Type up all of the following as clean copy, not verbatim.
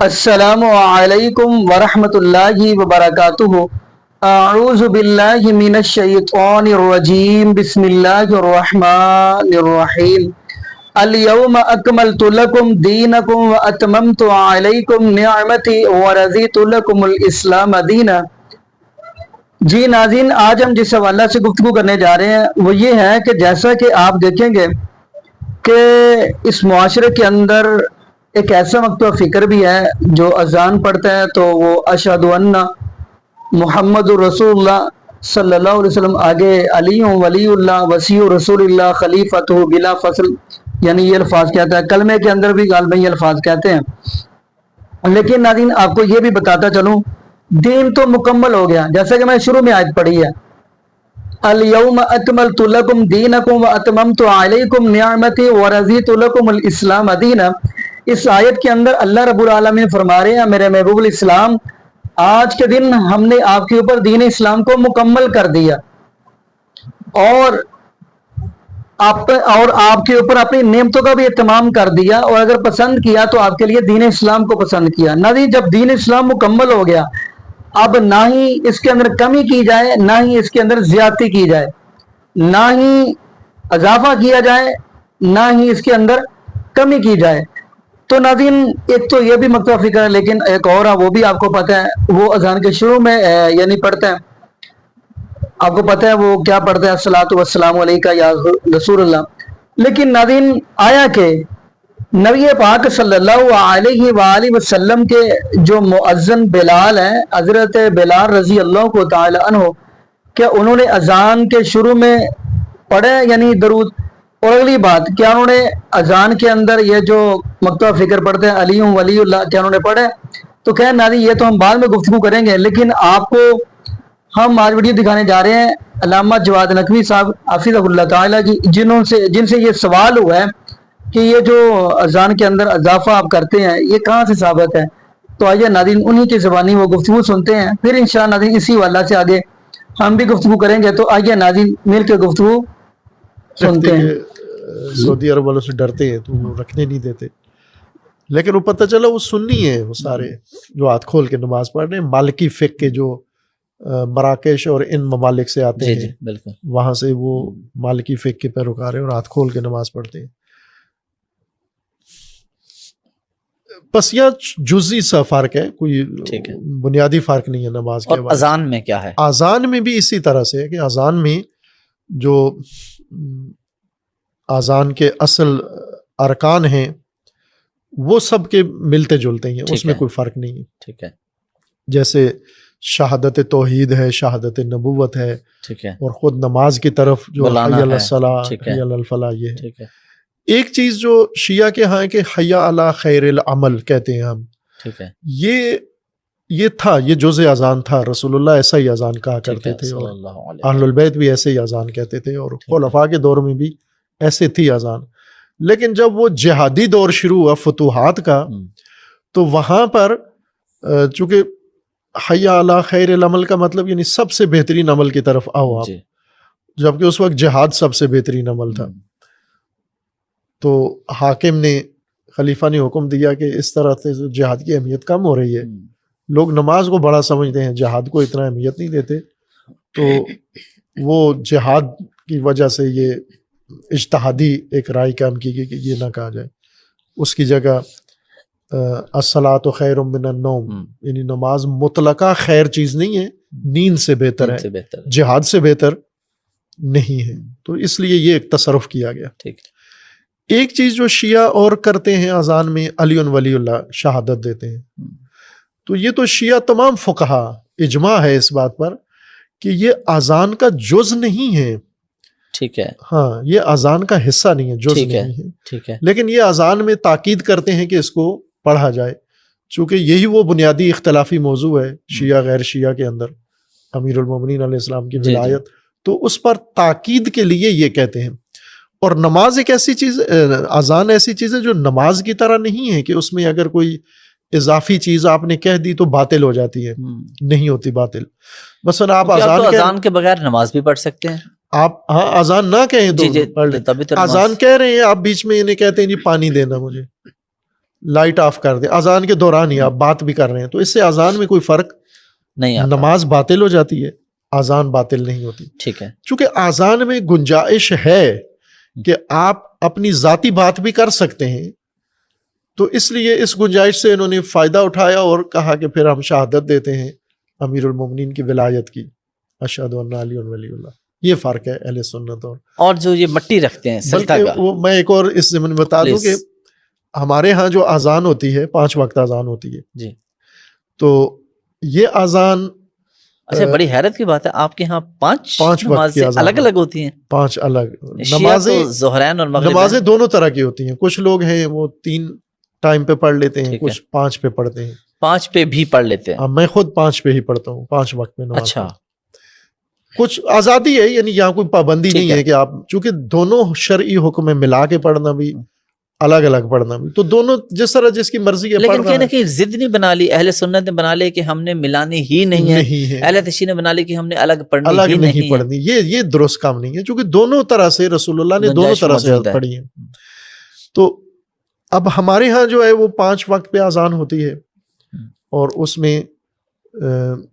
السلام علیکم ورحمۃ اللہ وبرکاتہ۔ اعوذ باللہ من الشیطان الرجیم، بسم اللہ الرحمن الرحیم۔ الیوم اکملت لکم دینکم واتممت علیکم نعمتی ورضیت لکم الاسلام دینا۔ جی ناظرین، آج ہم جس حوالہ سے گفتگو کرنے جا رہے ہیں وہ یہ ہے کہ جیسا کہ آپ دیکھیں گے کہ اس معاشرے کے اندر ایک ایسا مکتوب فکر بھی ہے جو اذان پڑھتا ہے تو وہ اشہد ان محمد رسول اللہ صلی اللہ علیہ وسلم، آگے علی ولی اللہ وسیع رسول اللہ خلیفۃ بلا فصل، یعنی یہ الفاظ کہتا ہے۔ کلمے کے اندر بھی غالباً یہ الفاظ کہتے ہیں۔ لیکن ناظرین، آپ کو یہ بھی بتاتا چلوں، دین تو مکمل ہو گیا، جیسا کہ میں شروع میں آیت پڑھی ہے، الیوم اکملت لکم دینکم واتممت علیکم نعمتی ورضیت لکم الاسلام دینا۔ اس آیت کے اندر اللہ رب العالمین فرما رہے ہیں، میرے محبوب الاسلام، آج کے دن ہم نے آپ کے اوپر دین اسلام کو مکمل کر دیا اور آپ کے اوپر اپنی نعمتوں کا بھی اہتمام کر دیا، اور اگر پسند کیا تو آپ کے لیے دین اسلام کو پسند کیا۔ نہ جی، جب دین اسلام مکمل ہو گیا، اب نہ ہی اس کے اندر کمی کی جائے، نہ ہی اس کے اندر زیادتی کی جائے، نہ ہی اضافہ کیا جائے، نہ ہی اس کے اندر کمی کی جائے۔ تو ناظرین، ایک تو یہ بھی مکتوب فکر ہے، لیکن ایک اور ہے، وہ بھی آپ کو پتہ ہے، وہ اذان کے شروع میں یعنی پڑھتا ہے، آپ کو پتہ ہے وہ کیا پڑھتا ہے، الصلاۃ والسلام علیک یا رسول اللہ۔ لیکن ناظرین، آیا کہ نبی پاک صلی اللہ علیہ وآلہ وسلم کے جو مؤذن بلال ہیں، حضرت بلال رضی اللہ کو تعالی عنہ، کیا انہوں نے اذان کے شروع میں پڑھے یعنی درود؟ اور اگلی بات، کیا انہوں نے اذان کے اندر یہ جو مکتوب فکر پڑھتے ہیں علی ولی اللہ، کیا انہوں نے پڑھے؟ تو خیر ناظرین، یہ تو ہم بعد میں گفتگو کریں گے، لیکن آپ کو ہم آج ویڈیو دکھانے جا رہے ہیں علامہ جواد نقوی صاحب حفظہ اللہ تعالیٰ کی، جن سے یہ سوال ہوا ہے کہ یہ جو اذان کے اندر اضافہ آپ کرتے ہیں یہ کہاں سے ثابت ہے۔ تو آئیے ناظرین، انہی کی زبانی وہ گفتگو سنتے ہیں، پھر انشاءاللہ ناظرین اسی حوالہ سے آگے ہم بھی گفتگو کریں گے۔ تو آئیے ناظرین مل کے گفتگو سنتے ہیں۔ سعودی عرب والوں سے ڈرتے ہیں تو وہ رکھنے نہیں دیتے، لیکن وہ پتہ چلا وہ سنی ہے، وہ سارے جو ہاتھ کھول کے نماز پڑھ رہے ہیں، مالکی فقہ کے جو مراکش اور ان ممالک سے آتے ہیں، بالکل وہاں سے وہ مالکی فقہ کے پیروکار ہیں اور ہاتھ کھول کے نماز پڑھتے ہیں۔ بس یہ جزئی سا فرق ہے، کوئی بنیادی فرق نہیں ہے نماز کے اور اذان میں کیا ہے؟ اذان میں بھی اسی طرح سے ہے کہ اذان میں جو اذان کے اصل ارکان ہیں وہ سب کے ملتے جلتے ہیں، اس میں کوئی فرق نہیں ہے۔ ٹھیک ہے، جیسے شہادت توحید ہے، شہادت نبوت ہے، ٹھیک ہے، اور خود نماز کی طرف جو حی علی الصلاۃ، حی علی الفلاح، یہ ہے۔ ٹھیک ہے، ایک چیز جو شیعہ کے ہاں ہے کہ حی علی خیر العمل کہتے ہیں ہم، ٹھیک ہے، یہ تھا، یہ جزء اذان تھا، رسول اللہ ایسا ہی اذان کہا کرتے تھے، اور اہل البیت بھی ایسے ہی اذان کہتے تھے، اور خلفاء کے دور میں بھی ایسے تھی اذان۔ لیکن جب وہ جہادی دور شروع ہوا فتوحات کا، تو وہاں پر چونکہ حی علی خیر العمل کا مطلب یعنی سب سے بہترین عمل کی طرف آؤ آپ، جبکہ اس وقت جہاد سب سے بہترین عمل تھا۔ تو حاکم نے، خلیفہ نے حکم دیا کہ اس طرح سے جہاد کی اہمیت کم ہو رہی ہے، لوگ نماز کو بڑا سمجھتے ہیں، جہاد کو اتنا اہمیت نہیں دیتے، تو وہ جہاد کی وجہ سے یہ اجتہادی ایک رائے قائم کی گئی کہ یہ نہ کہا جائے، اس کی جگہ الصلاۃ خیر من النوم، یعنی نماز مطلقہ خیر چیز نہیں ہے، نیند سے بہتر ہے، جہاد سے بہتر نہیں ہے، تو اس لیے یہ ایک تصرف کیا گیا۔ ٹھیک، ایک چیز جو شیعہ اور کرتے ہیں اذان میں، علی ولی اللہ شہادت دیتے ہیں، تو یہ تو شیعہ تمام فقہا اجماع ہے اس بات پر کہ یہ اذان کا جز نہیں ہے۔ ٹھیک ہے، ہاں، یہ اذان کا حصہ نہیں ہے، جز نہیں ہے، ٹھیک ہے، لیکن یہ اذان میں تاکید کرتے ہیں کہ اس کو پڑھا جائے، چونکہ یہی وہ بنیادی اختلافی موضوع ہے شیعہ غیر شیعہ کے اندر، امیر المومنین علیہ السلام کی ولایت، تو اس پر تاکید کے لیے یہ کہتے ہیں۔ اور نماز ایک ایسی چیز، اذان ایسی چیز ہے جو نماز کی طرح نہیں ہے کہ اس میں اگر کوئی اضافی چیز آپ نے کہہ دی تو باطل ہو جاتی ہے، نہیں ہوتی باطل۔ مثلا آپ اذان کے بغیر نماز بھی پڑھ سکتے ہیں، آپ ہاں اذان نہ کہیں تو پڑھ لیں، اذان کہہ رہے ہیں آپ بیچ میں انہیں کہتے ہیں جی پانی دینا مجھے، لائٹ آف کر دیں اذان کے دوران ہی آپ بات بھی کر رہے ہیں تو اس سے اذان میں کوئی فرق نہیں آتا. نماز باطل ہو جاتی ہے, اذان باطل نہیں ہوتی. ٹھیک ہے. چونکہ اذان میں گنجائش ہے کہ آپ اپنی ذاتی بات بھی کر سکتے ہیں, تو اس لیے اس گنجائش سے انہوں نے فائدہ اٹھایا اور کہا کہ پھر ہم شہادت دیتے ہیں امیر المومنین کی ولایت کی, اشہد ان علی ولی اللہ. یہ فرق ہے اہل سنت اور جو یہ مٹی رکھتے ہیں سجدہ کا. بلکہ وہ میں ایک اور اس ضمن میں بتا دوں کہ ہمارے ہاں جو اذان ہوتی ہے 5 وقت اذان ہوتی ہے جی, تو یہ اذان اچھا بڑی حیرت کی بات ہے آپ کے ہاں 5 وقت کی نمازیں اذان الگ الگ ہوتی ہیں. 5 الگ نمازیں ظہرین اور مغرب نمازیں دونوں طرح کی ہوتی ہیں. کچھ لوگ ہیں وہ 3 ٹائم پہ پڑھ لیتے ہیں, کچھ 5 پہ پڑھتے ہیں. 5 پہ بھی پڑھ لیتے ہیں. میں خود 5 پہ ہی پڑھتا ہوں, 5 وقت میں نماز. اچھا, کچھ آزادی ہے, یعنی یہاں کوئی پابندی نہیں ہے کہ آپ, چونکہ دونوں شرعی حکم میں ملا کے پڑھنا بھی الگ الگ پڑھنا بھی, تو دونوں جس طرح جس کی مرضی ہے. لیکن کہیں نہ کہیں ضد نہیں بنا لی اہل سنت نے, بنا لے کہ ہم نے ملانی ہی نہیں ہے. اہل تشیع نے بنا لی کہ ہم نے الگ پڑھنی الگ ہی نہیں پڑھنی. یہ درست کام نہیں ہے, چونکہ دونوں طرح سے رسول اللہ نے دونوں طرح سے پڑھی ہے. تو اب ہمارے ہاں جو ہے وہ 5 وقت پہ اذان ہوتی ہے, اور اس میں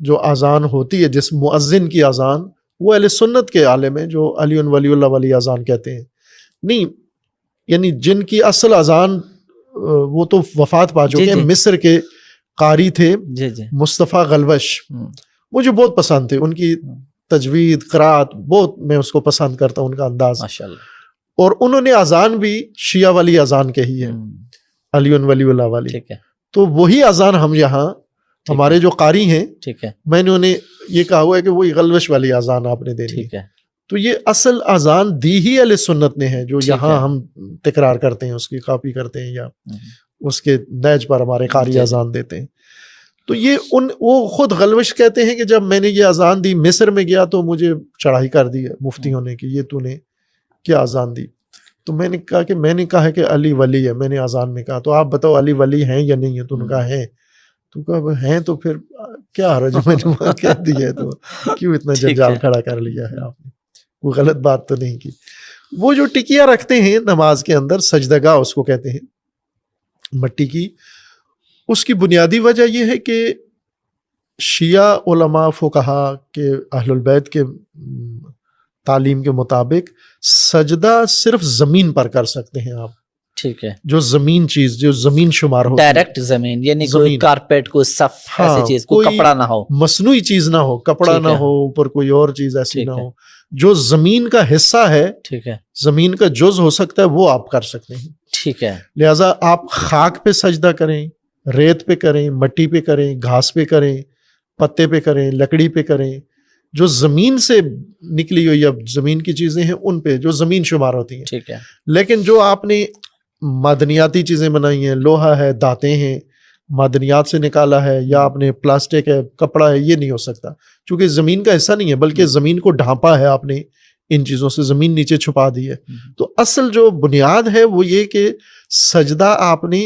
جو اذان ہوتی ہے جس مؤذن کی اذان, وہ اہل سنت کے عالم ہیں جو علی ولی اللہ والی اذان کہتے ہیں. نہیں, یعنی جن کی اصل اذان وہ تو وفات پا چکے ہیں. مصر کے قاری تھے مصطفیٰ غلوش, مجھے بہت پسند تھے ان کی تجوید قرات, بہت میں اس کو پسند کرتا ہوں ان کا انداز ماشاءاللہ. اور انہوں نے اذان بھی شیعہ والی اذان کہی ہے, علی ولی اللہ والی. ٹھیک ہے. تو وہی اذان ہم یہاں ہمارے جو قاری ہیں, ٹھیک ہے, میں نے انہیں یہ کہا ہوا ہے کہ وہی غلوش والی اذان آپ نے دینی ہے. تو یہ اصل اذان دی ہی اہل سنت نے ہے, جو یہاں ہم تکرار کرتے ہیں, اس کی کاپی کرتے ہیں یا اس کے نیج پر ہمارے قاری اذان دیتے ہیں. تو یہ وہ خود غلوش کہتے ہیں کہ جب میں نے یہ اذان دی مصر میں گیا تو مجھے چڑھائی کر دی مفتیوں نے کہ یہ تو نے کیا اذان دی. تو میں نے کہا کہ علی ولی ہے, میں نے اذان میں کہا تو آپ بتاؤ علی ولی ہیں یا نہیں ہے. تو انہوں نے کہا ہیں. تو کہا ہیں تو پھر کیا حرج, میں نے وہاں کہہ دی ہے تو کیوں اتنا جنجال کھڑا کر لیا ہے آپ نے, کوئی غلط بات تو نہیں کی. وہ جو ٹکیاں رکھتے ہیں نماز کے اندر, سجدگاہ اس کو کہتے ہیں, مٹی کی, اس کی بنیادی وجہ یہ ہے کہ شیعہ علماء فقہا کے اہل البیت کے تعلیم کے مطابق سجدہ صرف زمین پر کر سکتے ہیں آپ. ٹھیک ہے. جو زمین چیز, جو زمین شمار ہو, ڈائریکٹ زمین, یعنی کوئی کارپیٹ, کوئی صف, ایسی چیز, کوئی کپڑا نہ ہو, مصنوعی چیز نہ ہو, کپڑا نہ ہو, اوپر کوئی اور چیز ایسی نہ ہو, جو زمین کا حصہ ہے, ٹھیک ہے, زمین کا جز ہو سکتا ہے, وہ آپ کر سکتے ہیں. ٹھیک ہے. لہٰذا آپ خاک پہ سجدہ کریں, ریت پہ کریں, مٹی پہ کریں, گھاس پہ کریں, پتے پہ کریں, لکڑی پہ کریں, جو زمین سے نکلی ہوئی اب زمین کی چیزیں ہیں ان پہ, جو زمین شمار ہوتی ہیں. ٹھیک ہے. لیکن جو آپ نے معدنیاتی چیزیں بنائی ہیں, لوہا ہے, دانتیں ہیں, معدنیات سے نکالا ہے, یا آپ نے پلاسٹک ہے, کپڑا ہے, یہ نہیں ہو سکتا, چونکہ زمین کا حصہ نہیں ہے, بلکہ زمین کو ڈھانپا ہے آپ نے ان چیزوں سے, زمین نیچے چھپا دی ہے. تو اصل جو بنیاد ہے وہ یہ کہ سجدہ آپ نے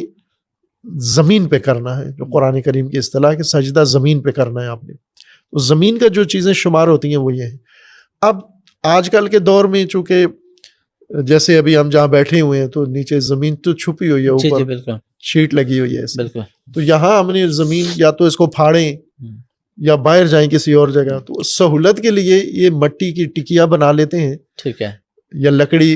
زمین پہ کرنا ہے, جو قرآن کریم کی اصطلاح کہ سجدہ زمین پہ کرنا ہے آپ نے. تو زمین کا جو چیزیں شمار ہوتی ہیں وہ یہ ہیں. اب آج کل کے دور میں چونکہ جیسے ابھی ہم جہاں بیٹھے ہوئے ہیں تو نیچے زمین تو چھپی ہوئی ہے, اوپر شیٹ لگی ہوئی ہے, تو یہاں ہم نے زمین یا تو اس کو پھاڑیں یا باہر جائیں کسی اور جگہ, تو سہولت کے لیے یہ مٹی کی ٹکیاں بنا لیتے ہیں. ٹھیک ہے. یا لکڑی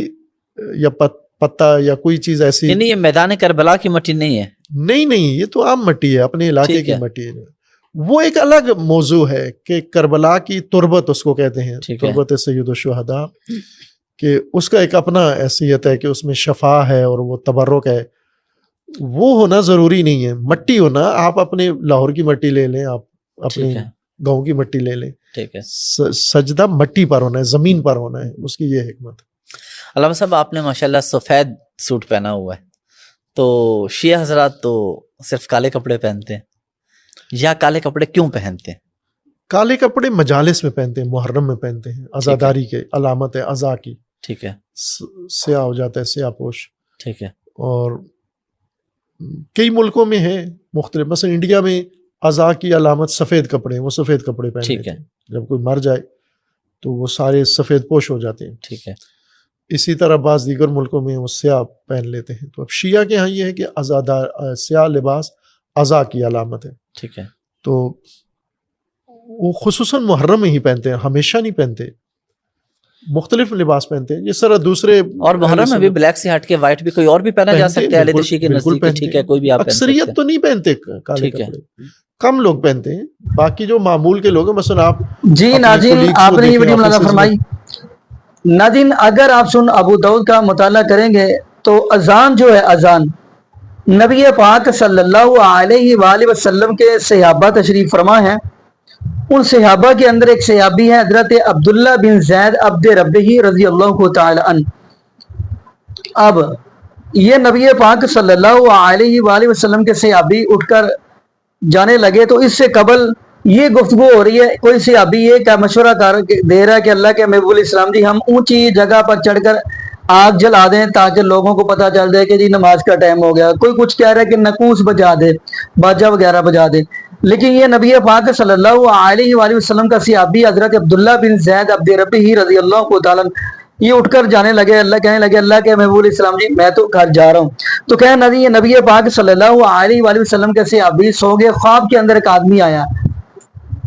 یا پتا یا کوئی چیز ایسی. یعنی یہ میدان کربلا کی مٹی نہیں ہے؟ نہیں, یہ تو عام مٹی ہے, اپنے علاقے کی مٹی ہے. وہ ایک الگ موضوع ہے کہ کربلا کی تربت اس کو کہتے ہیں, تربت سید الشہداء, کہ اس کا ایک اپنا حیثیت ہے کہ اس میں شفا ہے اور وہ تبرک ہے. وہ ہونا ضروری نہیں ہے, مٹی ہونا, آپ اپنے لاہور کی مٹی لے لیں, آپ اپنے گاؤں کی مٹی لے لیں. ٹھیک ہے. سجدہ مٹی پر ہونا ہے, زمین پر ہونا ہے, اس کی یہ حکمت. علامہ صاحب آپ نے ماشاءاللہ سفید سوٹ پہنا ہوا ہے, تو شیعہ حضرات تو صرف کالے کپڑے پہنتے ہیں, یا کالے کپڑے کیوں پہنتے ہیں؟ کالے کپڑے مجالس میں پہنتے ہیں, محرم میں پہنتے ہیں, عزاداری کے علامت ہے, عزا کی. ٹھیک ہے. سیاہ ہو جاتا ہے, سیاہ پوش. ٹھیک ہے. اور کئی ملکوں میں ہے مختلف, مثلا انڈیا میں عزا کی علامت سفید کپڑے ہیں, وہ سفید کپڑے پہنتے ہیں. جب کوئی مر جائے تو وہ سارے سفید پوش ہو جاتے ہیں. ٹھیک ہے. اسی طرح بعض دیگر ملکوں میں وہ سیاہ پہن لیتے ہیں. تو اب شیعہ کے ہاں یہ ہے کہ سیاہ لباس عزا کی علامت ہے. ٹھیک ہے. تو وہ خصوصاً محرم میں ہی پہنتے ہیں, ہمیشہ نہیں پہنتے, مختلف لباس پہنتے ہیں. جس طرح دوسرے اور محرم میں بھی بلیک سے ہٹ کے وائٹ بھی کوئی اور بھی پہنا جا سکتا ہے اہل تشیع کے نزدیک, ٹھیک ہے, کوئی بھی آپ پہن سکتے ہیں. اکثریت تو نہیں پہنتے کالے کپڑے, کم لوگ پہنتے ہیں. باقی جو معمول کے لوگ ہیں, مثلا آپ جی ناظرین آپ نے یہ ویڈیو ملاحظہ فرمائی. ناظرین اگر آپ سن ابو داؤد کا مطالعہ کریں گے تو اذان جو ہے, اذان نبی پاک صلی اللہ علیہ وآلہ وسلم کے صحابہ تشریف فرما ہیں. ان صحابہ کے اندر ایک صحابی ہے حضرت عبداللہ بن زید عبد ربہ رضی اللہ تعالی عنہ. اب یہ نبی پاک صلی اللہ علیہ وآلہ وسلم کے صحابی اٹھ کر جانے لگے تو اس سے قبل یہ گفتگو ہو رہی ہے. کوئی صحابی یہ کیا مشورہ دے رہا ہے کہ اللہ کے محبوب علیہ السلام جی ہم اونچی جگہ پر چڑھ کر آگ جلا دیں تاکہ لوگوں کو پتہ چل جائے کہ جی نماز کا ٹائم ہو گیا. کوئی کچھ کہہ رہا ہے کہ نکوس بجا دے, باجا وغیرہ بجا دے. لیکن یہ نبی پاک صلی اللہ علیہ وآلہ وسلم کا صحابی حضرت عبداللہ بن زید عبد ربہ رضی اللہ تعالی یہ اٹھ کر جانے لگے, کہنے لگے اللہ کے محبوب علیہ السلام جی میں تو گھر جا رہا ہوں. تو کہنا یہ نبی پاک صلی اللہ علیہ وآلہ وسلم کے صحابی سو گئے. خواب کے اندر ایک آدمی آیا.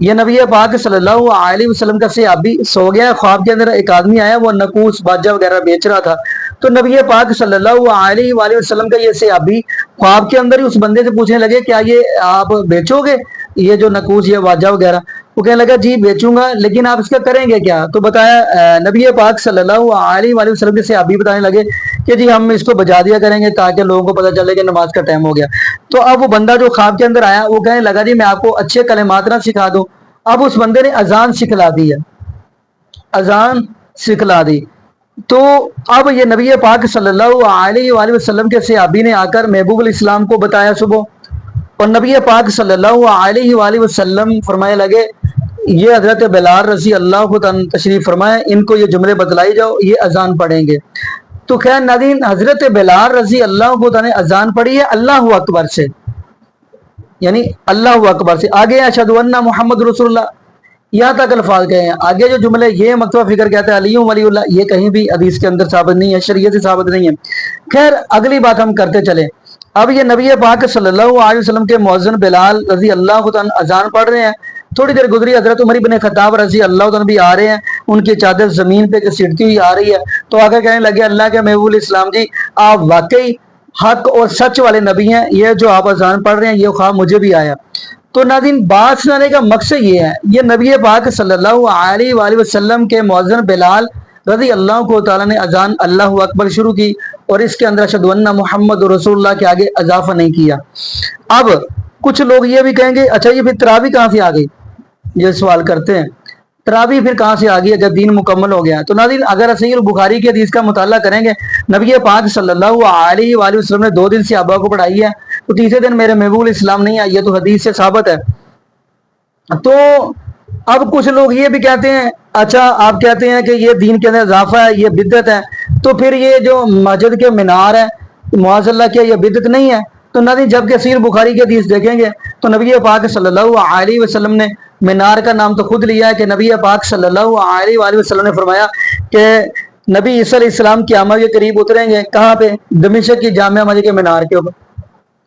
یہ نبی پاک صلی اللہ علیہ وسلم کا صحابی سو گیا, خواب کے اندر ایک آدمی آیا, وہ نکوس باجا وغیرہ بیچ رہا تھا. تو نبی پاک صلی اللہ علیہ وآلہ وسلم کا یہ صحابی خواب کے اندر ہی اس بندے سے پوچھنے لگے کیا یہ آپ بیچو گے یہ جو نکوس یہ باجا وغیرہ؟ وہ کہنے لگا جی بیچوں گا, لیکن آپ اس کا کریں گے کیا؟ تو بتایا نبی پاک صلی اللہ علیہ وآلہ وسلم کے صحابی بتانے لگے کہ جی ہم اس کو بجا دیا کریں گے تاکہ لوگوں کو پتہ چلے کہ نماز کا ٹائم ہو گیا. تو اب وہ بندہ جو خواب کے اندر آیا وہ کہنے لگا جی میں آپ کو اچھے کلمات نہ سکھا دوں. اب اس بندے نے اذان سکھلا دی ہے, اذان سکھلا دی. تو اب یہ نبی پاک صلی اللہ علیہ وآلہ وسلم کے صحابی نے آ کر محبوب علیہ السلام کو بتایا صبح, اور نبی پاک صلی اللہ علیہ وآلہ وسلم فرمائے لگے یہ حضرت بلال رضی اللہ عنہ تشریف فرمائے, ان کو یہ جملے بتلائی جاؤ, یہ اذان پڑھیں گے. تو خیر ناظرین حضرت بلال رضی اللہ عنہ نے اذان پڑھی ہے اللہ اکبر سے, یعنی اللہ اکبر سے. آگے اشہد ان محمد رسول اللہ یہاں تک الفاظ گئے ہیں. آگے جو جملے یہ مکتوبہ فکر کہتے ہیں علی ولی اللہ, یہ کہیں بھی حدیث کے اندر ثابت نہیں ہے, شریعت سے ثابت نہیں ہے. خیر اگلی بات ہم کرتے چلیں. اب یہ نبی پاک صلی اللہ علیہ وسلم کے مؤذن بلال رضی اللہ عنہ اذان پڑھ رہے ہیں. تھوڑی دیر گزری حضرت عمر بن خطاب رضی اللہ عنہ بھی آ رہے ہیں, ان کی چادر زمین پہ سیٹتی ہوئی آ رہی ہے. تو آگے کہنے لگے اللہ کے محبوب علیہ السلام جی آپ واقعی حق اور سچ والے نبی ہیں, یہ جو آپ اذان پڑھ رہے ہیں یہ خواب مجھے بھی آیا. تو ناظرین بات سنانے کا مقصد یہ ہے, یہ نبی پاک صلی اللہ علیہ وآلہ وسلم کے مؤذن بلال رضی اللہ تعالیٰ نے اذان اللہ اکبر شروع کی, اور اس کے اندر اشہد ان محمد رسول اللہ کے آگے اضافہ نہیں کیا. اب کچھ لوگ یہ بھی کہیں گے اچھا یہ پھر تراویح کہاں سے آ گئی, یہ سوال کرتے ہیں تراویح پھر کہاں سے آ گئی اگر دین مکمل ہو گیا. تو ناظرین اگر صحیح البخاری کی حدیث کا مطالعہ کریں گے, نبی پاک صلی اللہ علیہ وآلہ وسلم نے 2 دن صحابہ کو پڑھائی ہے, تو تیسرے دن میرے محبوب علیہ السلام نہیں آئی, یہ تو حدیث سے ثابت ہے. تو اب کچھ لوگ یہ بھی کہتے ہیں اچھا آپ کہتے ہیں کہ یہ دین کے اندر اضافہ ہے, یہ بدعت ہے, تو پھر یہ جو مسجد کے مینار ہے معاذ اللہ کیا یہ بدعت نہیں ہے؟ تو ناظرین جب کہ صحیح بخاری کی حدیث دیکھیں گے تو نبی پاک صلی اللہ علیہ وسلم نے مینار کا نام تو خود لیا ہے کہ نبی پاک صلی اللہ علیہ وآلہ وسلم نے فرمایا کہ نبی عیسیٰ علیہ السلام قیامت کے قریب اتریں گے, کہاں پہ؟ دمشق کی جامع مسجد کے مینار کے اوپر.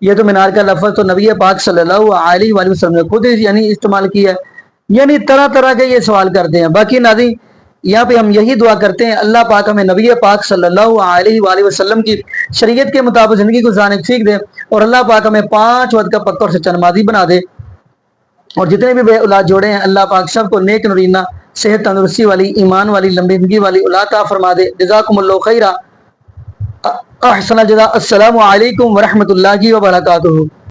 یہ تو مینار کا لفظ تو نبی پاک صلی اللہ علیہ وآلہ وسلم نے خود یعنی استعمال کیا ہے. یعنی طرح طرح کے یہ سوال کرتے ہیں. باقی ناظرین یہاں پہ ہم یہی دعا کرتے ہیں اللہ پاک ہمیں نبی پاک صلی اللہ علیہ وآلہ وسلم کی شریعت کے مطابق زندگی گزارنے کی سیکھ دے, اور اللہ پاک ہمیں 5 وقت کا پکا اور سچا نمازی بنا دے, اور جتنے بھی بے اولاد جوڑے ہیں اللہ پاک سب کو نیک نورینہ صحت تندرستی والی ایمان والی لمبی زندگی والی اولاد عطا فرما دے. جزاکم اللہ خیرا, احسن الجزاء. السلام علیکم ورحمۃ اللہ وبرکاتہ.